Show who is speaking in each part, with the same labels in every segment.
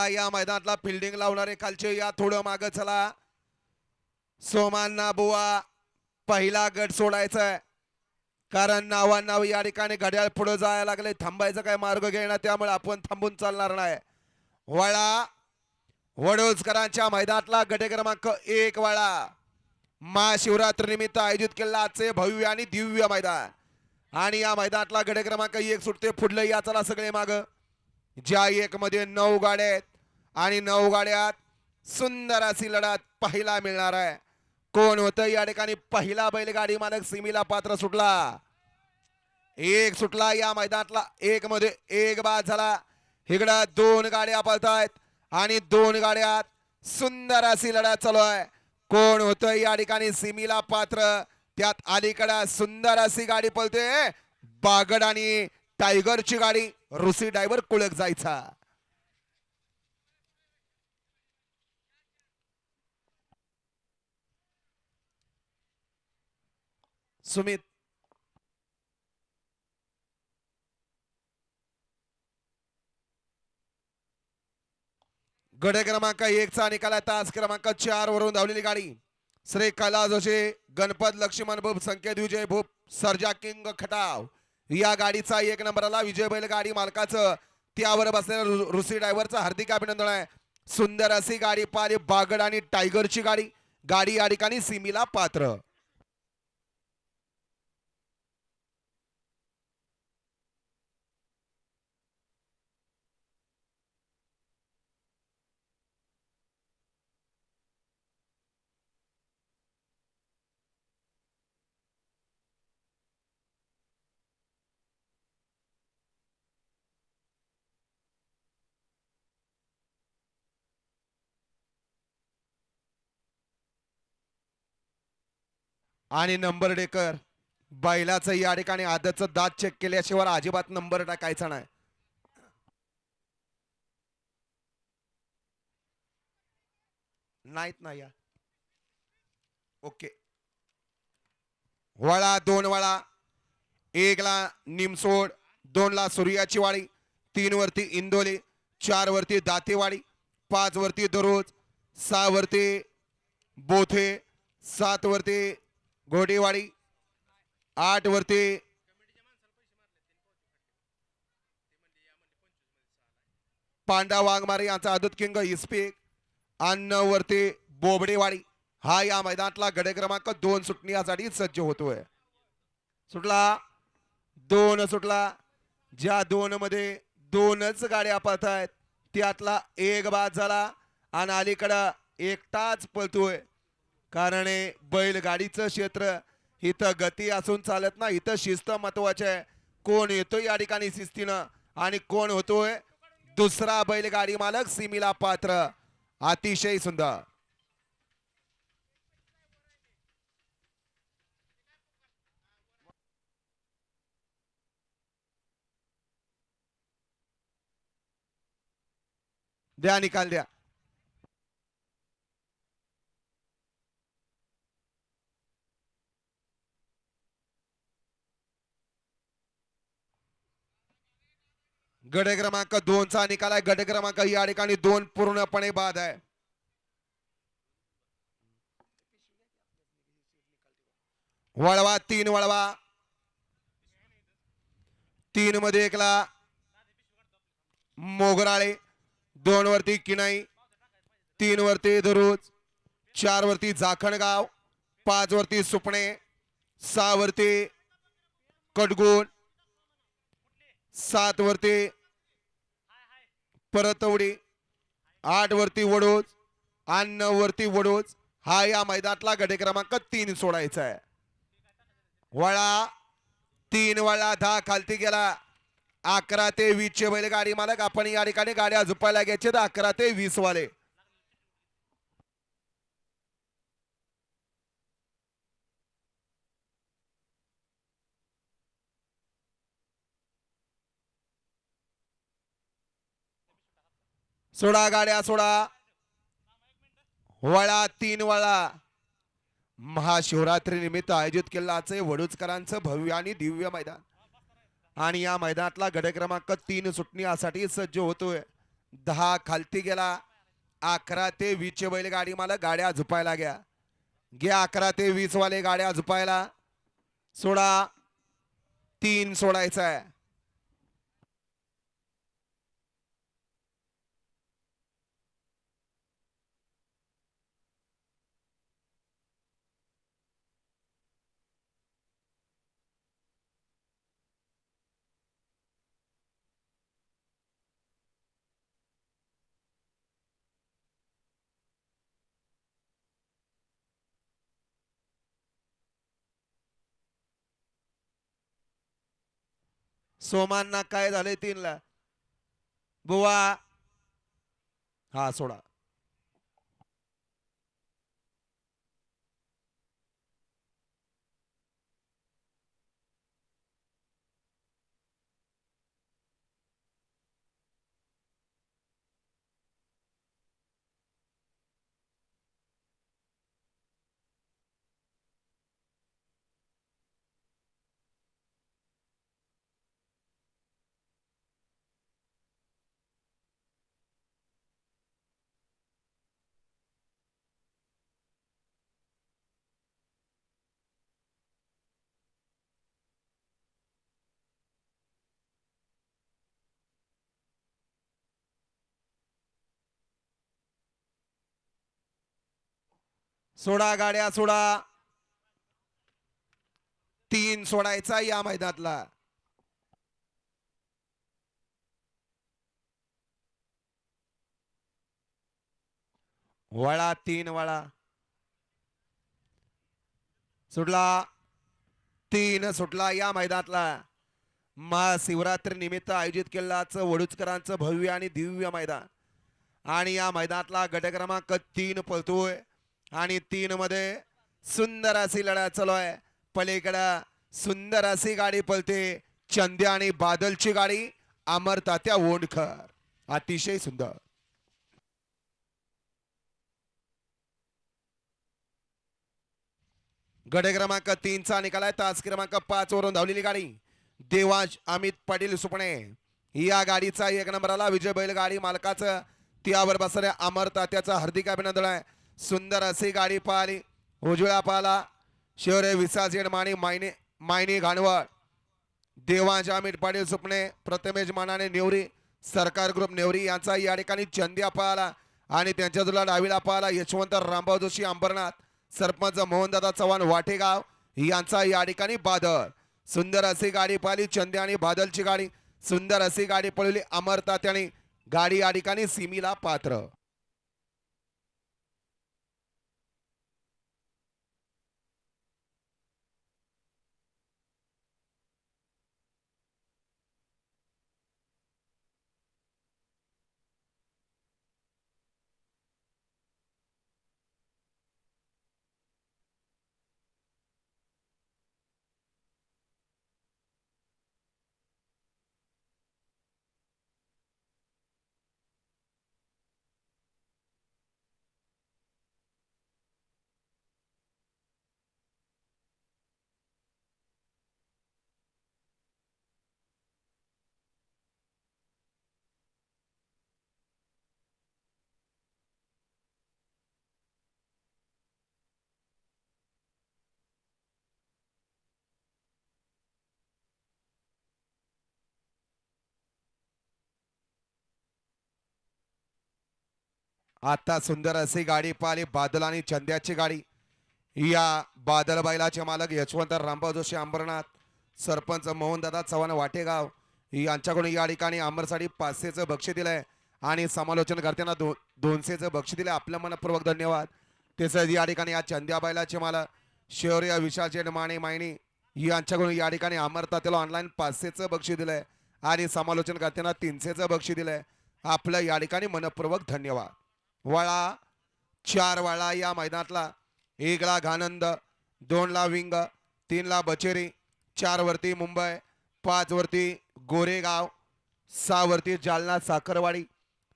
Speaker 1: वळा या मैदानातला फिल्डिंग लावणारे खालचे या थोडं मागं चला. सोमांना बुवा पहिला गट सोडायचा आहे, कारण नाव या ठिकाणी घड्याळ पुढे जायला लागले. थांबायचा काय मार्ग घेणार, त्यामुळे आपण थांबून चालणार नाही. वळा वडोदकरांच्या मैदानातला गट क्रमांक 1 वळा. महाशिवरात्री निमित्त आयोजित केलेला आजचे भव्य आणि दिव्य मैदान, आणि या मैदानातला गट क्रमांक 1 सुटते पुढलं. या चला सगळे माग. ज्या 1 मध्ये 9 गाड्या आहेत आणि 9 गाड्यात सुंदर अशी लढत पहिला मिळणार आहे. कोण होतं या ठिकाणी पहिला बैलगाडी मालक? सीमेला पात्र सुटला. 1 सुटला या मैदानातला. 1 मध्ये 1 बाद झाला. इकडं 2 गाड्या पळतायत आणि 2 गाड्यात सुंदर अशी लढत चालू आहे. कोण होतं या ठिकाणी सीमेला पात्र? त्यात अलीकडे सुंदर अशी गाडी पळते, बागड आणि टायगरची गाडी. रुसी ड्रायव्हर कुळक जायचा. सुमित गट क्रमांक 1 चा निकाला. तास क्रमांक 4 वरून धावलेली गाडी श्री कैलास जोशी, गणपत लक्ष्मण भूप, संकेत विजय भूप, सर्जा किंग खटाव या गाडीचा 1 नंबरला विजय बैल गाडी मालकाचं त्यावर बसलेल्या रुसी ड्रायव्हरचं हार्दिक अभिनंदन आहे. सुंदर अशी गाडी पाहिली, बागड आणि टायगरची गाडी. गाडी या ठिकाणी सीमेला पात्र. आणि नंबर डेकर बैलाचं या ठिकाणी आदतचं दात चेक केल्याशिवाय अजिबात नंबर टाकायचा नाही. नाहीत ना या. ओके. वळा 2 वळा. 1 ला निमसोड, 2 ला सूर्याची वाडी, 3 वरती इंदोली, 4 वरती दातेवाडी, 5 वरती दरोज, 6 वरती बोथे, 7 वरती घोडेवाडी, 8 वरती पांडा वाघमारे यांचा आदत किंग इस्पिक, आणि 9 वरती बोबडेवाडी. हा या मैदानातला गड क्रमांक 2 सुटण्यासाठी सज्ज होतोय. सुटला 2 सुटला. ज्या 2 मध्ये 2च गाड्या पळत आहेत, त्यातला 1 बाद झाला आणि अलीकडं एकटाच पळतोय. कारण बैलगाडीचं क्षेत्र इथं गती असून चालत नाही, इथं शिस्त महत्वाची आहे. कोण येतोय या ठिकाणी शिस्तीनं आणि कोण होतोय दुसरा बैलगाडी मालक सीमेला पात्र. अतिशय सुंदर. द्या निकाल द्या. गट क्रमांक 2 चा निकाल आहे. गट क्रमांक या ठिकाणी 2 पूर्णपणे बाद आहे. वळवा 3 वळवा. 3 मध्ये 1 ला मोगराळे, 2 वरती किनाई, 3 वरती दरुज, 4 वरती जाखणगाव, 5 वरती सुपणे, 6 वरती कडगुण, 7 वरती परतवडी, 8 वरती वडोज आणि 9 वरती वडोज. हा या मैदानातला गट क्रमांक 3 सोडायचा आहे. वळा 3 वळा 10 खालती गेला. 11 ते 20 चे बैलगाडी मालक आपण या ठिकाणी गाड्या झुपायला घ्यायचे. 11 ते 20 वाले. सोडा गाड्या सोडा. वळा 3 वळा. महाशिवरात्री निमित्त आयोजित केलेलं वडोदकरांचं भव्य आणि दिव्य मैदान, आणि या मैदानातला गट क्रमांक 3 सुटण्यासाठी सज्ज होतोय. 10 खालती गेला. 11 ते 20 चे बैलगाडी मला गाड्या झुपायला घ्या. घ्या 11 ते 20 वाले गाड्या झुपायला. सोडा. 3 सोडायचा आहे. सोमांना काय झाले 3 ला. बुवा. हा सोडा. सोडा गाड्या सोडा. 3 सोडायचा या मैदानातला. वळा 3 वळा. सुटला. 3 सुटला या मैदानातला. महाशिवरात्री निमित्त आयोजित केलेलाच वडूचकरांचं भव्य आणि दिव्य मैदान. आणि या मैदानातला गट क्रमांक 3 पळतोय. आणि 3 मध्ये सुंदर अशी लढा चालू आहे. पलीकडं सुंदर अशी गाडी पळते. चंद्या आणि बादलची गाडी. अमर तात्या ओंडकर. अतिशय सुंदर. गट क्रमांक 3 चा निकाल आहे. तास क्रमांक 5 वरून धावलेली गाडी देवांश अमित पाटील सुपणे. या गाडीचा 1 नंबरला विजय बैल गाडी मालकाचं त्यावर बसणाऱ्या अमर तात्याचं हार्दिक अभिनंदन आहे. सुंदर अशी गाडी पाहिली. उजव्या पाला शौर्य विसाजेड माणी मायनी घाणवळ. देवांश अमित पाटील सुपणे प्रथमेश मानाने नेवरी सरकार ग्रुप नेवरी यांचा या ठिकाणी चंद्या पाहला. आणि त्यांच्या तुला डावीला पाहला यशवंत रामभाऊ जोशी अंबरनाथ सरपंच मोहनदादा चव्हाण वाटेगाव यांचा या ठिकाणी बादल. सुंदर अशी गाडी पाहिली चंद्या आणि बादलची गाडी. सुंदर अशी गाडी पळवली अमर तात्याने. गाडी या ठिकाणी सीमीला पात्र. आता सुंदर अशी गाडी पाहिली बादल आणि चंद्याची गाडी. या बादल बैलाचे मालक यशवंत रामभाऊ जोशी अंबरनाथ सरपंच मोहनदादा चव्हाण वाटेगाव यांच्याकडून या ठिकाणी अंबरसाठी 500चं बक्षीस दिलंय. आणि समालोचन करताना 200चं बक्षीस दिलंय. आपल्या मनपूर्वक धन्यवाद. तसंच या ठिकाणी या चंद्या बैलाचे मालक शौर्य विशाल माने मायनी यांच्याकडून या ठिकाणी अमर तात्याला ऑनलाईन 500चं बक्षीस दिलंय. आणि समालोचन करताना 300चं बक्षीस दिलंय. आपलं या ठिकाणी मनपूर्वक धन्यवाद. वळा 4 वळा या मैदानातला. 1 ला घानंद, 2 ला विंग, 3 ला बचेरी, 4 वरती मुंबई, 5 वरती गोरेगाव, 6 वरती जालना साखरवाडी,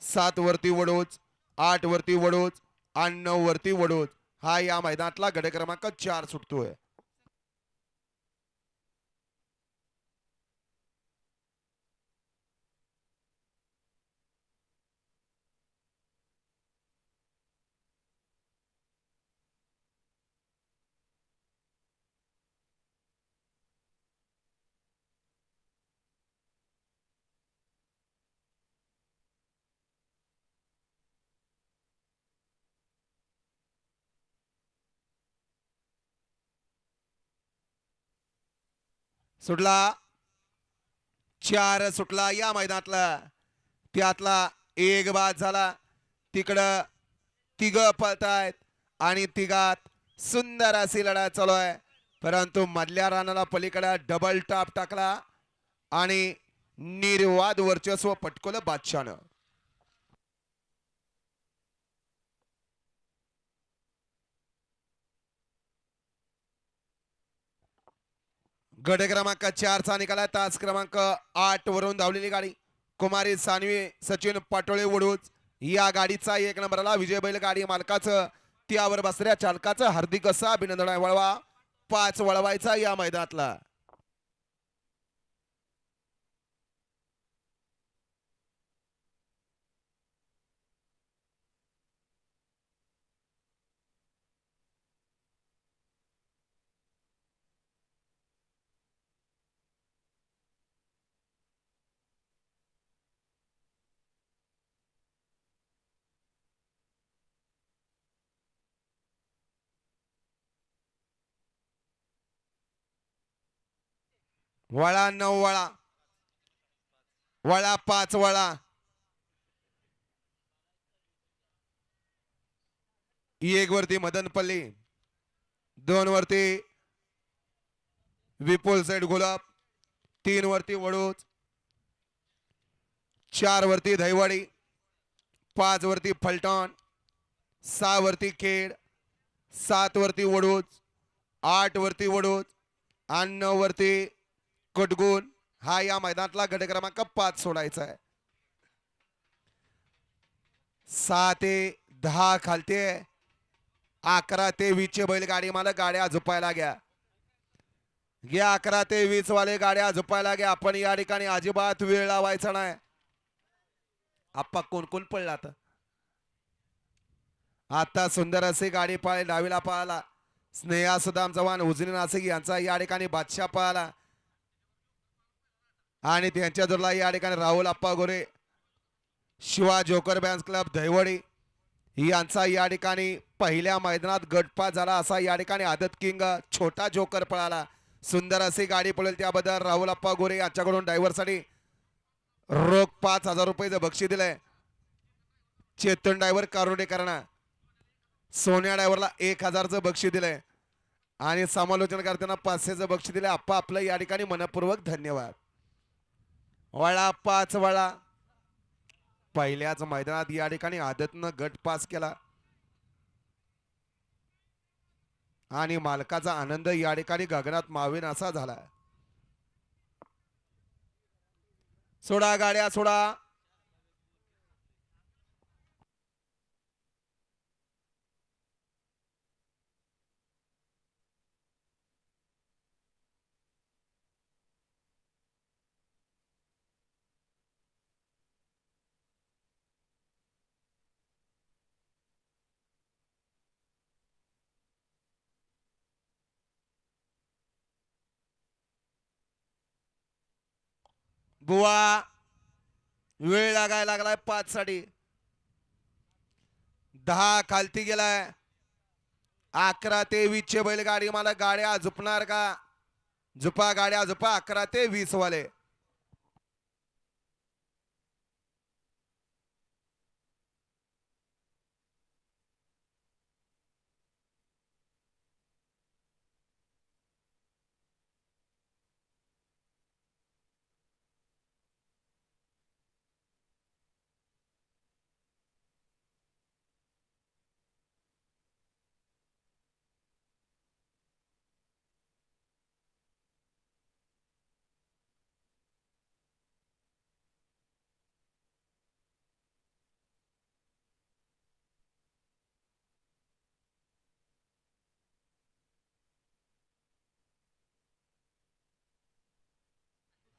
Speaker 1: 7 वरती वडोज, 8 वरती वडोज आणि 9 वरती वडोज. हा या मैदानातला गट क्रमांक 4 सुटतोय. सुटला 4 सुटला या मैदानातला त्यातला एक बाद झाला तिकडं तिघ पळतायत आणि तिघात सुंदर अशी लढाई चालू आहे परंतु मधल्या रानाला पलीकडे डबल टाप टाकला आणि निर्वाद वर्चस्व पटकवलं बादशाहनं गट क्रमांक 4 चा निकाला तास क्रमांक 8 वरून धावलेली गाडी कुमारी सानवी सचिन पाटोळे वडूज या गाडीचा 1 नंबरला विजय बैल गाडी मालकाचं त्यावर बसऱ्या चालकाचं हार्दिक असं अभिनंदन आहे वळवा 5 वळवायचा या मैदानातला वळा 9 वळा वळा 5 वळा 1 वरती मदनपल्ली 2 वरती विपुल सेठ गुलाब 3 वरती वडूज 4 वरती दहिवडी 5 वरती फलटण 6 वरती खेड 7 वरती वडूज 8 वरती वडूज आणि 9 वरती कटगुण हा या मैदानातला गट क्रमांक 5 सोडायचा आहे 6 ते 10 खालते 11 ते 20 चे बैलगाडी मालक गाड्या झोपायला घ्या 11 ते 20 वाले गाड्या झोपायला घ्या आपण या ठिकाणी अजिबात वेळ लावायचा नाही आप्पा कोण कोण पडला आता सुंदर असे गाडी पळाली डावीला पळाला स्नेहा सुदाम चव्हाण उजनी नाशिक यांचा या ठिकाणी बादशाह पळाला आणि त्यांच्या जोडला या ठिकाणी राहुल आप्पा गोरे Shiva joker Benz club Dahiwadi यांचा या ठिकाणी पहिल्या मैदानात गटपास झाला असा या ठिकाणी आदत किंग छोटा जोकर पळाला सुंदर अशी गाडी पळेल त्याबद्दल राहुल आप्पा गोरे यांच्याकडून ड्रायव्हरसाठी रोख 5,000 रुपयाचं बक्षीस दिलंय चेतन ड्रायव्हर कारोडेकरांना सोन्या ड्रायव्हरला 1,000चं बक्षीस दिलंय आणि समालोचन करताना 500चं बक्षीस दिलंय आप्पा आपलं या ठिकाणी मनपूर्वक धन्यवाद वळा 5 वळा पहिल्याच मैदानात या ठिकाणी आदतनं गट पास केला आणि मालकाचा आनंद या ठिकाणी गगनात मावेन असा झाला सोडा गाड्या सोडा बुवा वेळ लागायला लागलाय 5 साठी 10 खालती गेलाय 11 ते 20 चे बैलगाडी मला गाड्या झुपणार का झुपा गाड्या झुपा 11 ते 20 वाले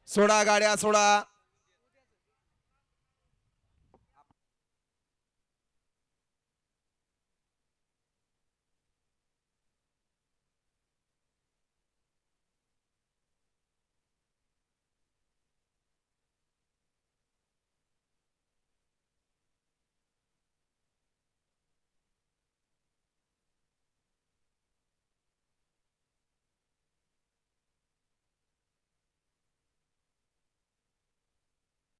Speaker 1: सोडा गाड्या सोडा